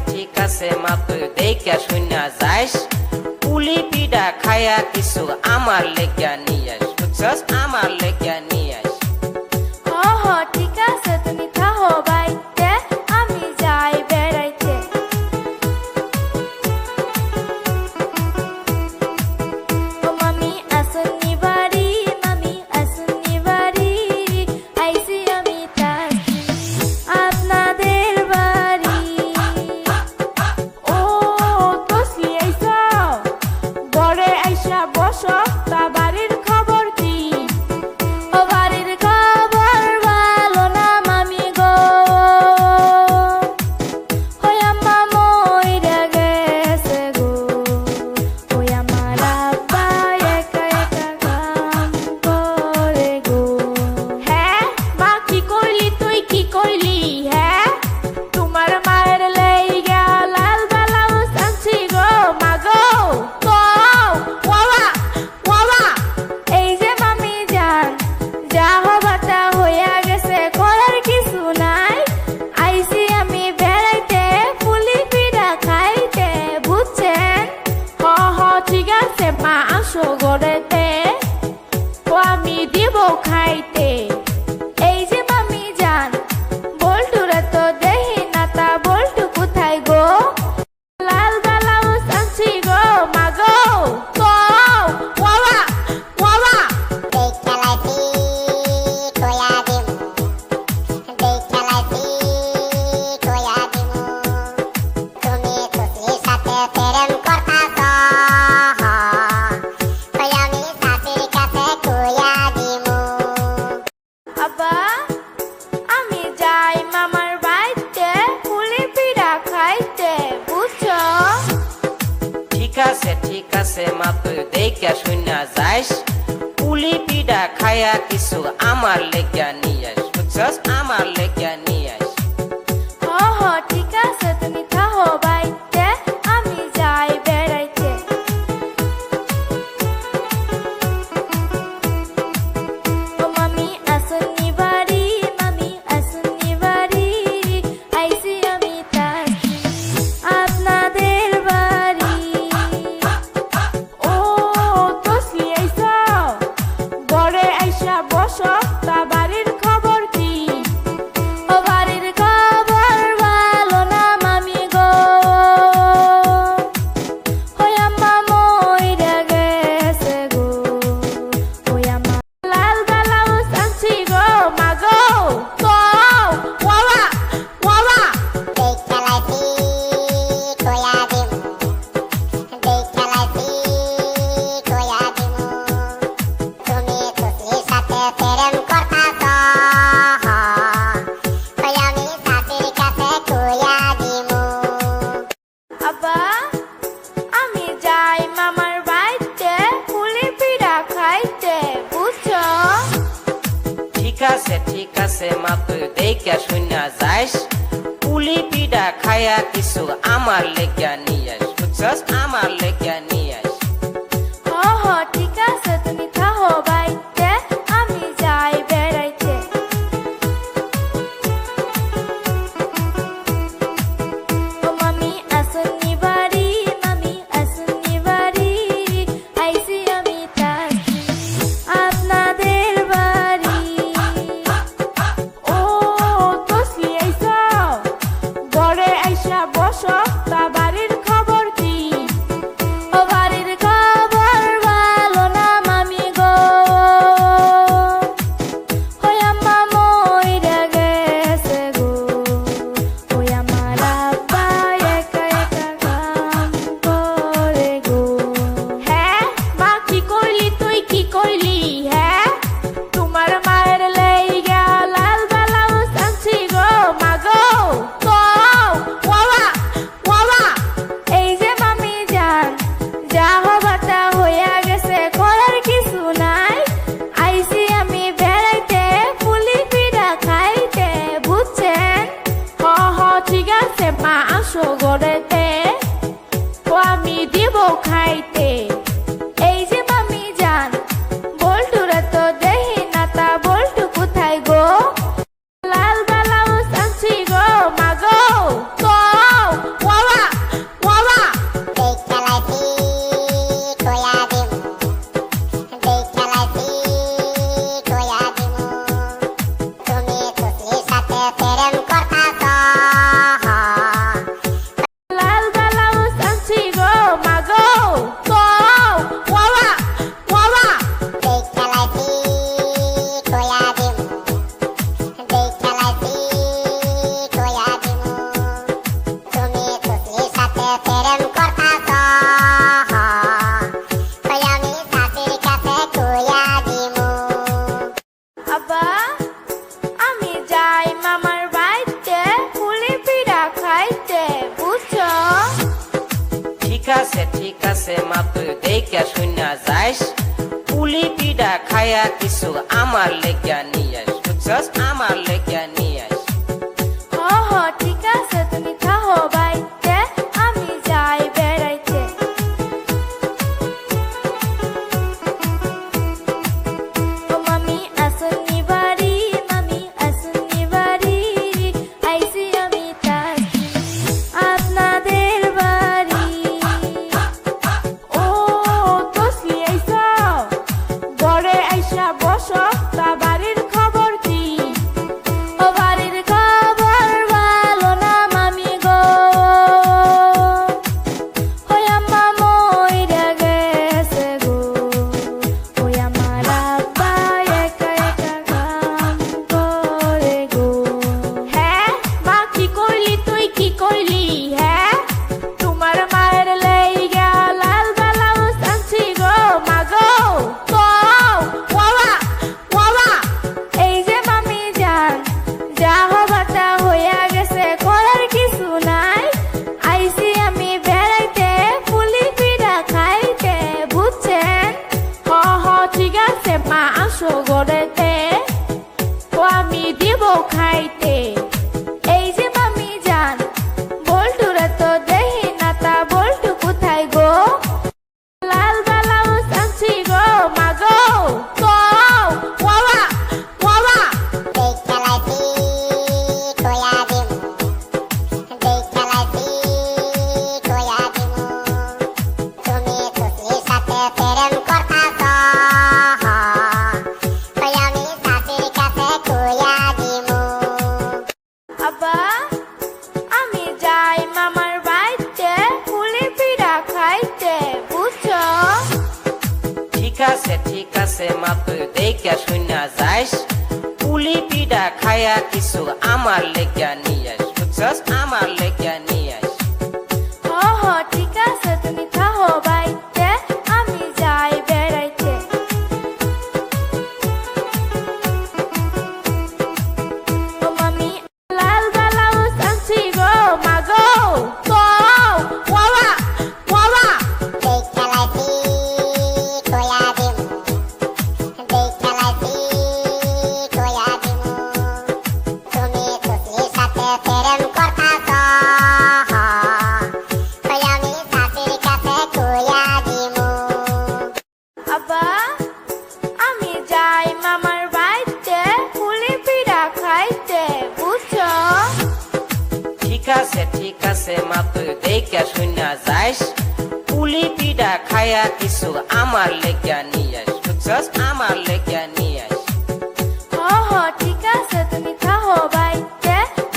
ঠিক আছে মা তুই দেখা শুনা যাইস পুলি পিঠা খায়া কিছু আমার লেগা নিয়ে আস বুঝছস আমার লেগা নিয়ে আস ঠিক আছে তুমি থাকো বাইতে আমি যাই বেড়াইতে ও মামি আসুনি বাড়ি মামি আসুনি বাড়ি আইসি আমি তাসি আপনাদের বাড়ি ও তসলি আইসা ঘরে আইসা বসো তা বাড়ির খবর কি ও বাড়ির খবর ভালো না মামি গো ওই আম্মা মইরা গেছে গো ওই আমার আব্বা একা একা কাম করে গো হ্যাঁ মা কি করলি তুই কি করলি হ্যাঁ তোমার মায়ের লাইগা লাল ব্লাউজ আনছি গো মা গো এই যে মামি যান যা হবার তা হইয়া গেছে করার কিছু নাই আইসি আমি বেড়াইতে পুলি পিঠা খাইতে বুঝছেন হ ঠিক আছে মা আসো ঘরেতে ও আমি দিব খাইতে এই যে মামি যান বল্টুরা তো দেখি না তা বল্টু কোথায় গো লাল ব্লাউজ আনছি গো মা গো আব্বা আমি যাই মামার বাড়িতে পুলি পিঠা খাইতে বুঝছো ঠিক আছে মা তুই দেখা শুনা যাইস পুলি পিঠা খায়া কিছু আমার লেগা নিয়ে আস বুঝছস আমার লেগা নিয়ে আস ঠিক আছে তুমি থাকো বাইতে আমি যাই বেড়াইতে ও মামি আসুনি বাড়ি মামি আসুনি বাড়ি আইসি আমি তাসি আপনাদের বাড়ি ও তসলি আইসা ঘরে আইসা বসো তা বাড়ির খবর কি ও বাড়ির খবর ভালো না মামি গো ওই আম্মা মইরা গেছে গো ওই আমার লাল ব্লাউজ আনছি গো মা গো আব্বা আমি যাই মামার বাড়িতে পুলি পিঠা খাইতে বুঝছো ঠিক আছে মা তুই দেখা শুনা যাইস পুলি পিঠা খায়া কিছু আমার লেগা নিয়ে আস বুঝছস আমার লেগা নিয়ে আস ঠিক আছে তুমি থাকো বাইতে আমি যাই বেড়াইতে ও মামি আসুনি বাড়ি মামি আসুনি বাড়ি আইসি আমি তাসি আপনাদের বাড়ি ও তসলি আইসা ঘরে আইসা বসো তা বাড়ির খবর কি ও বাড়ির ঠিক আছে মাপ দেখে শুনা যাইস পুলি পিঠা খায়া কিছু আমার লেগা নিয়ে আস বুঝছস আমার লেগা নিয়ে আস হ হ ঠিক আছে তুমি থাহো বাইতে আমি যাই বেড়াইতে ও মামি আসুনি বাড়ি মামি আসুনি বাড়ি আইসি আমি তাকি আপনাদের বাড়ি ও তসলি আইসা ঘরে আইসা বসো তা বাড়ির খবর কি ও বাড়ির খবর ভালো না মামি গো ওই আম্মা মইরা গেছে গো ওই আমার আব্বা একা একা কাম করে গো হ্যাঁ মা কি করলি তুই কি করলি হ্যাঁ তোমার মায়ের লেইগা লাল ব্লাউজ আনছি গো মা গো ওয়াবা এই যে মামি যান যা হবাটা হইয়া গেছে করার কিছু নাই আইসি আমি বেড়াইতে পুলি পিঠা খাইতে বুঝছেন হ হ ঠিক আছে মা আসো গড়েতে ও আমি দিব খাইতে এই যে মামি যান বল্টুরে তো দেহি না তা বল্টু কোথায় গো লাল ব্লাউজ আনছি গো মা গো ওয়াবা আব্বা আমি যাই মামার বাড়িতে পুলি পিঠা খাইতে বুঝছো ঠিক আছে মাপ দেখে শুনা যাইস পুলি পিঠা খায়া কিছু আমার লেগা নিয়ে আস বুঝছস আমার লেগা নিয়ে আস হ হ ঠিক আছে তুমি থাহো বাইতে আমি যাই বেড়াইতে ও মামি লাল ব্লাউজ আনছি গো মা গো ওয়াবা আব্বা আমি যাই মামার বাড়িতে পুলি পিঠা খাইতে বুঝছো ঠিক আছে মাপ দেখে শুনা যাইস পুলি পিঠা খায়া কিছু আমার লেগা নিয়ে আস বুঝছস আমার লেগা নিয়ে আস হ হ ঠিক আছে তুমি থাহো বাইতে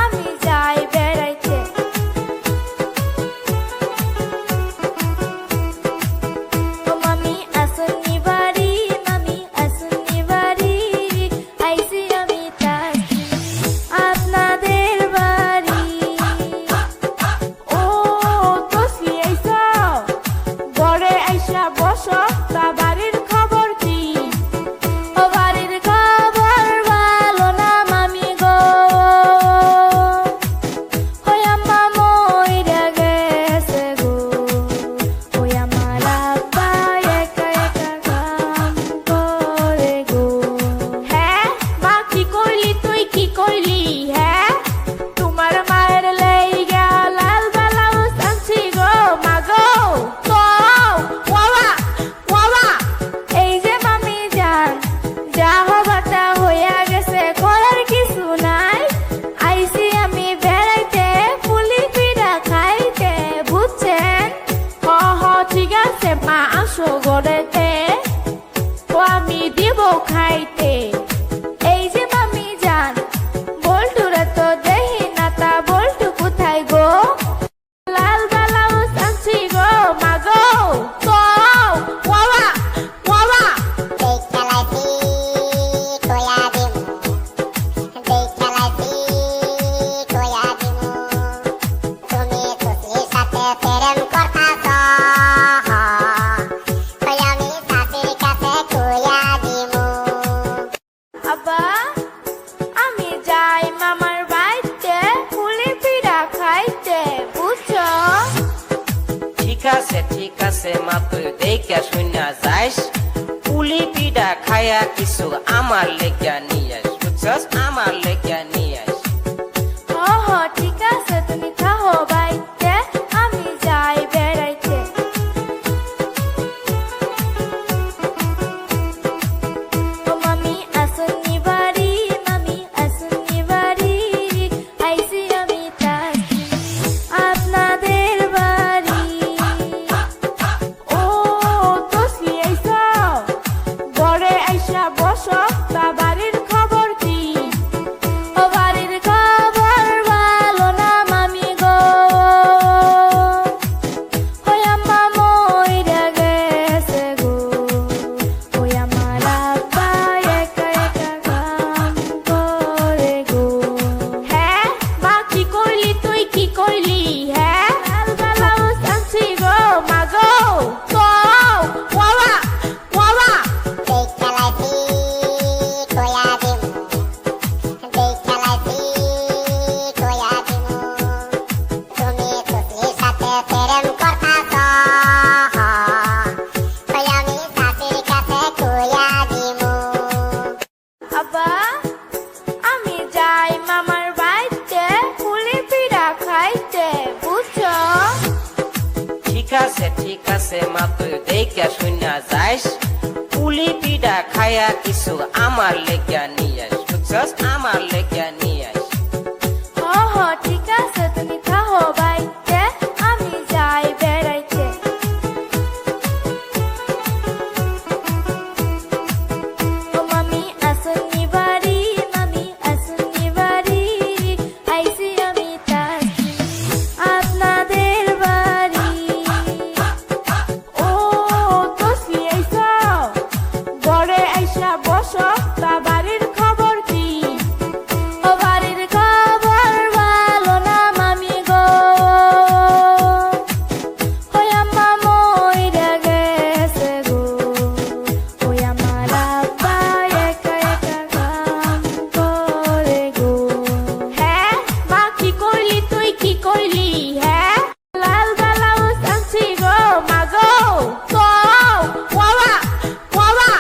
আমি যাই বেড়াইতে ও মামি আসুনি বাড়ি মামি আসুনি বাড়ি আইসি আমি তাকি আপনাদের বাড়ি ও তসলি আইসা ঘরে আইসা বসো তা বাড়ির খবর কি ও আছে মা তুই দেখা শুনা যাইস পুলি পিঠা খায়া কিছু আমার লেগা নিয়ে আস বুঝছস আমার লেগা নিয়ে আস হ হ ঠিক আছে তুমি থাকো বাইতে আমি যাই বেড়াইতে ও মামি আসুনি বাড়ি মামি আসুনি বাড়ি আইসি আমি তাকি আপনাদের বাড়ি ও তসলি আইসা ঘরে আইসা বসো তা বাড়ির খবর কি ও বাড়ির খবর ভালো না মামি গো ওই আম্মা মইরা গেছে গো ওই আমার আব্বা একা একা কাম করে গো হ্যাঁ মা কি করলি তুই কি করলি হ্যাঁ লালবালাও সানছি গো মা গো তো ওয়া ওয়া আব্বা আমি যাই মামার বাড়িতে পুলি পিঠা খাইতে বুঝছো ঠিক আছে মা তুই দেখা শুনা যাইস পুলি পিঠা খায়া কিছু আমার লেগা নিয়ে আস বুঝছস আমার লেগা নিয়ে আস হ হ ঠিক আছে তুমি থাকো বাইতে আমি যাই বেড়াইতে ও মামি আসুনি বাড়ি মামি আসুনি বাড়ি আইসি আমি তাকি আপনাদের বাড়ি ও তসলি আইসা ঘরে আইসা বসো তা বাড়ির খবর কি ও বাড়ির খবর ভালো না মামি গো ওই আম্মা মইরা গেছে গো ওই আমার আব্বা একা একা কাম করে গো হ্যাঁ মা কি করলি তুই কি করলি হ্যাঁ লালবালাও সানছি গো মা গো তো ওয়া ওয়া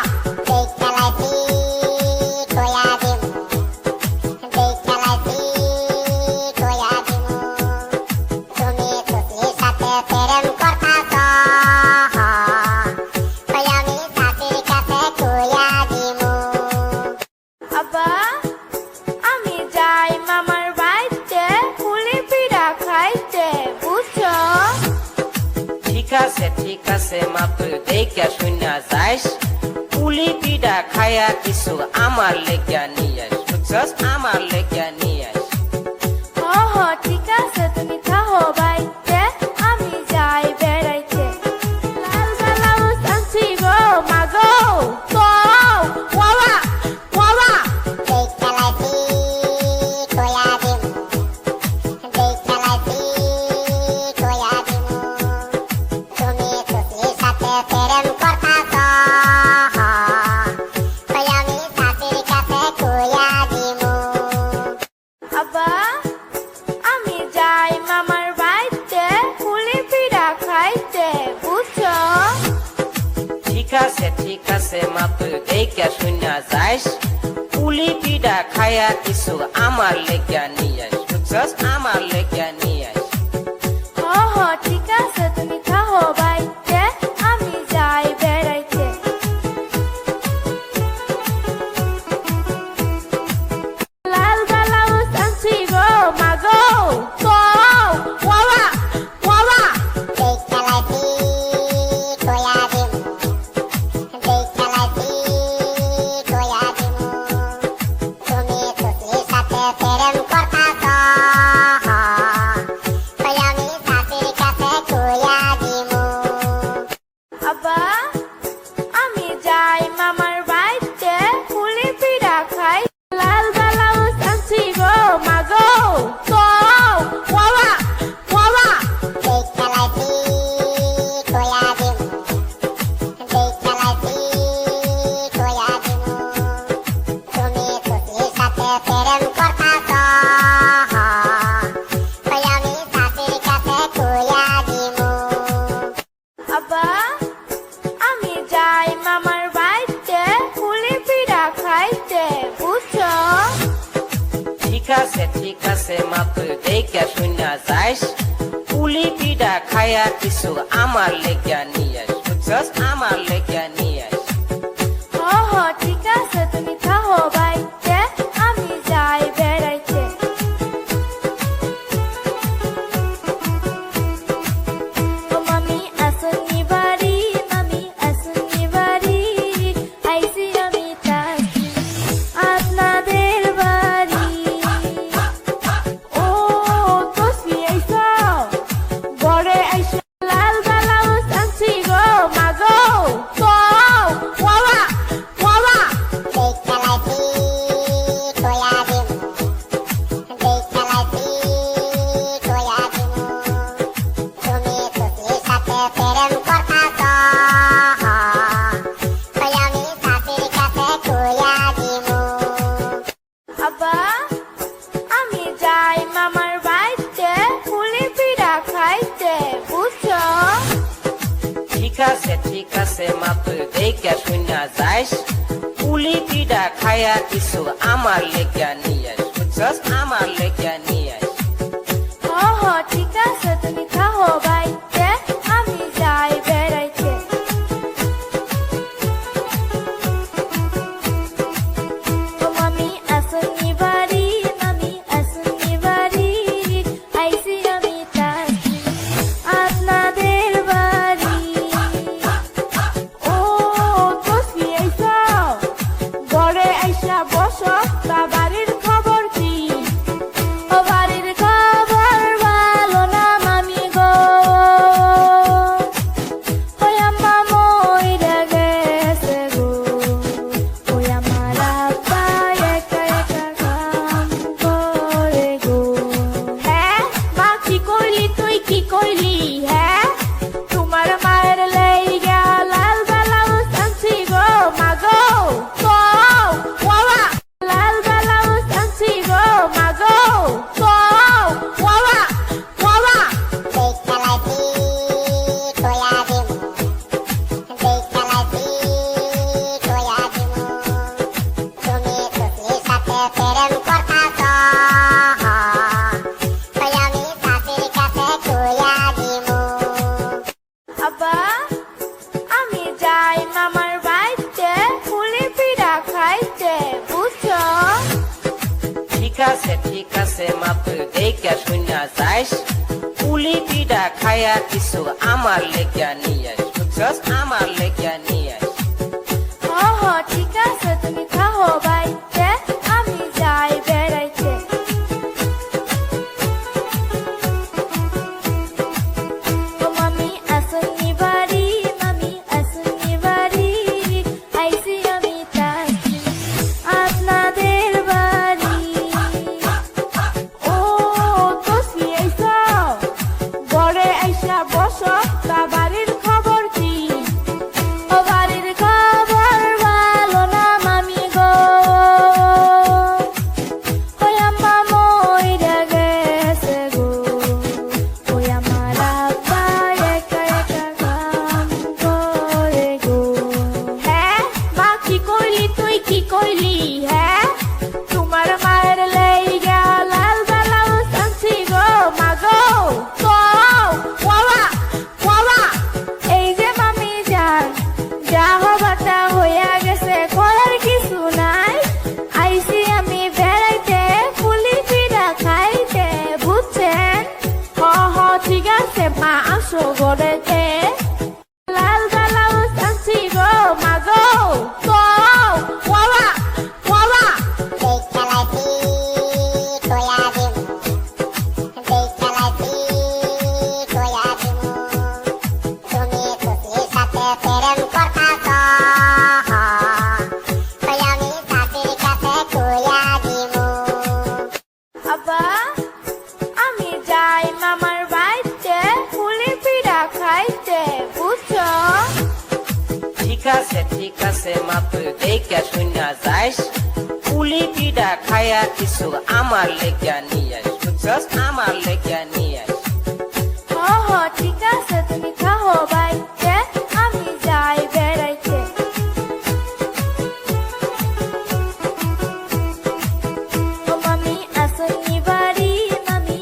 আব্বা আমি যাই মামার বাড়িতে পুলি পিঠা খাইতে বুঝছো ঠিক আছে মা তুই দেখা শুনা যাইস পুলি পিঠা খায়া কিছু আমার লেগা নিয়ে আস বুঝছস আমার লেগা নিয়ে আস হ হ ঠিক আছে তুমি থাকো বাইতে আমি যাই বেড়াইতে লালবালাও সানছি গো মা গো তো ওয়া ওয়া আব্বা আমি যাই মামার বাড়িতে পুলি পিঠা খাইতে বুঝছো ঠিক আছে মা তুই দেখা শুনা যাইস পুলি পিঠা খায়া কিছু আমার লেগা নিয়ে আস বুঝছস আমার লেগা নিয়ে আস হ হ ঠিক আছে তুমি থাকো বাইতে আমি যাই বেড়াইতে লালবালাও সানছি গো মা গো তো ওয়া ওয়া দেখে শুনা যাইস পুলি পিঠা খায়া কিছু আমার লেগা নিয়ে আস বুঝছস আমার লেগা নিয়ে আস ঠিক আছে তুমি থাকো বাইতে আমি যাই বেড়াইতে ও মামি আসনি বাড়ি মামি আসনি বাড়ি আইসি আমি থাকি আপনাদের বাড়ি ও তসবি আইসা ঘরে আইসা লাল ব্লাউজ আনছি গো মাগো আব্বা আমি যাই মামার বাড়িতে পুলি পিঠা খাইতে বুঝছো ঠিক আছে মা তুই দেখে শুনা যাইস পুলি পিঠা খায়া কিছু আমার লেগা নিয়ে আস বুঝছস আমার লেগা নিয়ে আস ঠিক আছে তুমি থাকো বাড়িতে আমি যাই বেড়াইতে ও মামি আসনি বাড়ি মামি আসনি বাড়ি আইসি আমি থাকি আপনাদের বাড়ি ও তসবি আইসা ঘরে আইসা বসো তা বাড়ির খবর কি ও বাড়ির খবর ভালো না মামি গো ওই আম্মা মইরা গেছে গো ওই আমার আব্বা একা একা কাম করে গো হ্যাঁ মা কি করলি তুই কি করলি হ্যাঁ তোমার মায়ের লাইগা লাল ব্লাউজ আনছি গো মাগো লাল ব্লাউজ আনছি গো মাগো আব্বা আমি যাই মামার বাড়িতে পুলি পিঠা খাইতে বুঝছো ঠিক আছে মা তুই দেখে শুনা যাইস পুলি পিঠা খায়া কিছু আমার লেগা নিয়ে আস বুঝছস আমার লেগা নিয়ে আস ঠিক আছে তুমি থাকো বাড়িতে আমি যাই বেড়াইতে ও মামি আসনি বাড়ি মামি আসনি বাড়ি আইসি আমি থাকি আপনাদের বাড়ি ও তসবি আইসা ঘরে আইসা বসো তা বাড়ির খবর কি ও বাড়ির খবর ভালো না মামি গো ওই আম্মা মইরা গেছে গো ওই আমার আব্বা একা একা কাম করে গো হ্যাঁ মা কি করলি তুই কি করলি হ্যাঁ তোমার মায়ের লাইগা লাল ব্লাউজ আনছি গো মাগো এই যে মামি যান যা হবাটা হইয়া গেছে করার কিছু নাই আইসি আমি বেড়াইতে পুলি পিঠা খাইতে বুঝছেন ঠিক আছে মা আসো ঘরেতে লাল ব্লাউজ আনছি গো মাগো আব্বা আমি যাই মামার বাড়িতে পুলি পিঠা খাইতে বুঝছো ঠিক আছে মা তুই দেখে শুনা যাইস পুলি পিঠা খায়া কিছু আমার লেগা নিয়ে আস বুঝছস আমার লেগা নিয়ে আস ঠিক আছে তুমি থাকো বাড়িতে আমি যাই বেড়াইতে ও মামি আসনি বাড়ি মামি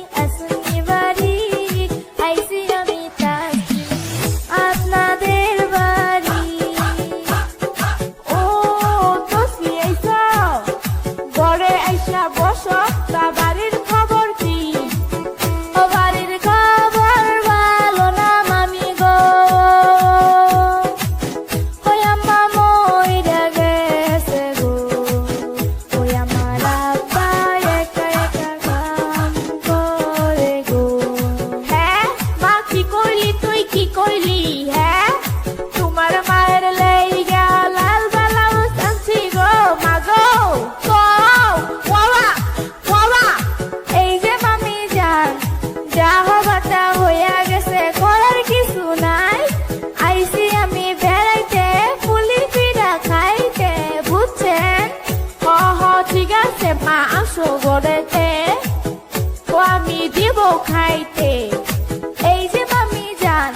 দিব খাইতে। এই যে মামি জান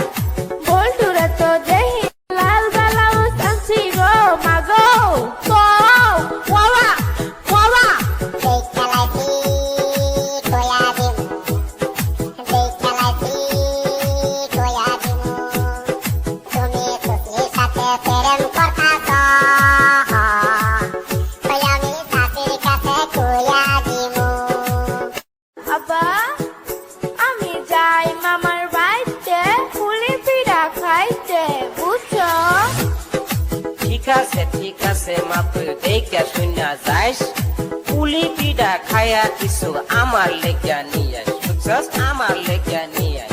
বল্টুরা তো দেহি লাল ব্লাউজ আনছি গো মাগো। কও বাবা বাবা আব্বা আমি যাই মামার বাড়িতে পুলি পিঠা খাইতে বুঝছো। ঠিক আছে মা তুই দেখে শুনা যাইস। পুলি পিঠা খায়া কিছু আমার লেগা নিয়ে আস, বুঝছস? আমার লেগা নিয়ে আস।